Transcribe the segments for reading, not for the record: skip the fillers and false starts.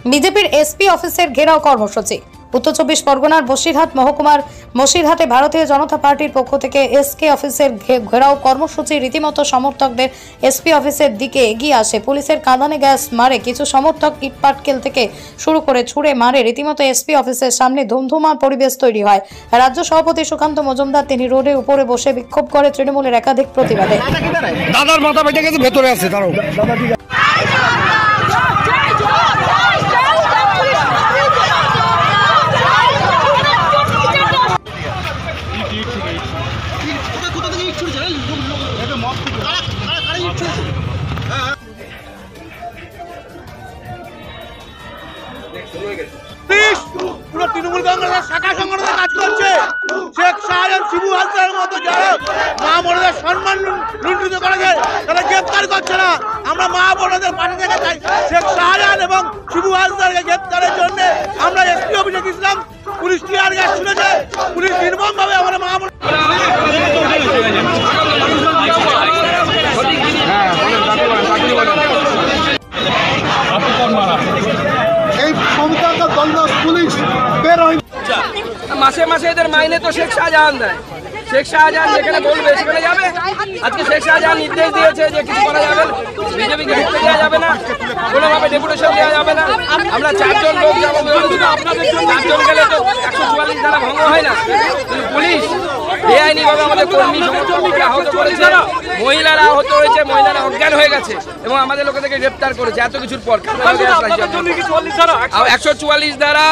বিজেপির এসপি অফিসের ঘেরাও কর্মসূচি। উত্তর 24 পরগনার বসিরহাট মহকুমার বসিরহাটে ভারতীয় জনতা পার্টির পক্ষ থেকে এসকে অফিসের ঘেরাও কর্মসূচি। রীতিমতো সমর্থকদের এসপি অফিসের দিকে এগিয়ে আসে। পুলিশের কাঁদানে গ্যাস মারে, কিছু সমর্থক ইটপাটকেল থেকে শুরু করে ছুঁড়ে মারে। রীতিমতো এসপি অফিসের সামনে ধুমধুমার পরিবেশ তৈরি হয়। রাজ্য সভাপতি সুকান্ত মজুমদার তিনি রোডের উপরে বসে বিক্ষোভ করে তৃণমূলের একাধিক প্রতিবাদে। দাদার মাথা বেঁটে গেছে, ভেতরে আছে তারাও। পুরো তৃণমূল কংগ্রেসের শাখা সংগঠনের কাজ করছে। শেখ শাহজাহান, শিবু হালদারের মতো যারা মা বোনদের সম্মান লুণ্ঠিত করেছে তারা গ্রেপ্তার করছে না। আমরা মা বোনদের পাশে থেকে চাই শেখ শাহজাহান এবং শিবু হালদারকে গ্রেপ্তারের জন্য আমরা এসপি অফিসে গেছিলাম। পুলিশ টিয়ার গ্যাস ছুড়েছে, পুলিশ নির্মম ভাবে আমরা মা বোন এই ক্ষমতাটা দলদাস পুলিশ বের হয়। মাসে মাসে এদের মাইনে তো শেখ শাহজাহান দেয়। শেখ শাহজাহান যেখানে বলবে সেখানে যাবে। আজকে শেখ শাহজাহান নির্দেশ দিয়েছে যে কিছু করা যাবে না, বিজেপিকে ঢুকতে দেওয়া যাবে না, কোনোভাবে ডেপুটেশন দেওয়া যাবে না। আমরা 4 জন লোক যাবো, 4 জন গেলে তো 144 ধারা ভঙ্গ হয় না। কিন্তু পুলিশ বেআইনিভাবে আমাদের কর্মী সমর্থককে আহত করেছে, মহিলারা আহত হয়েছে, মহিলারা অজ্ঞান হয়ে গেছে এবং আমাদের লোকেদেরকে গ্রেপ্তার করেছে এত কিছুর পর। 144 ধারা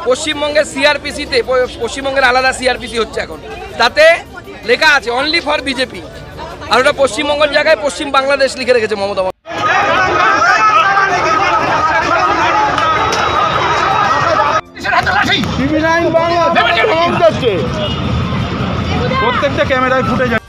পশ্চিমবঙ্গের সিআরপিসিতে, পশ্চিমবঙ্গের আলাদা সিআরপিসি হচ্ছে এখন, তাতে লেখা আছে অনলি ফর বিজেপি। আর ওটা পশ্চিমবঙ্গের জায়গায় পশ্চিম বাংলাদেশ লিখে রেখেছে মমতা। প্রত্যেকটা ক্যামেরায় ফুটে যায়।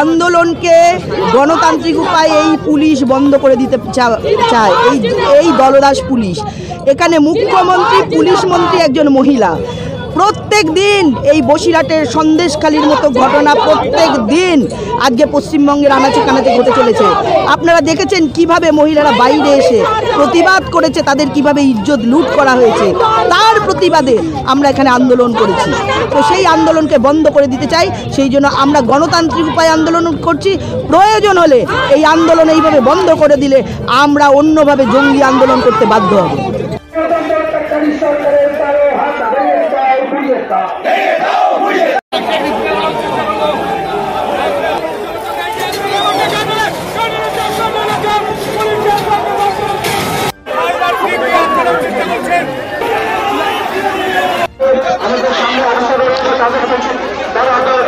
আন্দোলনকে গণতান্ত্রিক উপায়ে এই পুলিশ বন্ধ করে দিতে চায়, এই দলদাস পুলিশ। এখানে মুখ্যমন্ত্রী, পুলিশ মন্ত্রী একজন মহিলা। প্রত্যেক দিন এই বসিরহাটের সন্দেশখালির মতো ঘটনা প্রত্যেক দিন আজকে পশ্চিমবঙ্গের আনাচে কানাচে ঘটে চলেছে। আপনারা দেখেছেন কিভাবে মহিলারা বাইরে এসে প্রতিবাদ করেছে, তাদের কিভাবে ইজ্জত লুট করা হয়েছে। তার প্রতিবাদে আমরা এখানে আন্দোলন করেছি। তো সেই আন্দোলনকে বন্ধ করে দিতে চাই, সেই জন্য আমরা গণতান্ত্রিক উপায়ে আন্দোলন করছি। প্রয়োজন হলে এই আন্দোলন এইভাবে বন্ধ করে দিলে আমরা অন্যভাবে জঙ্গি আন্দোলন করতে বাধ্য হব। আমাদের সামনে অবসর রয়েছে, তাদের তারা আপনারা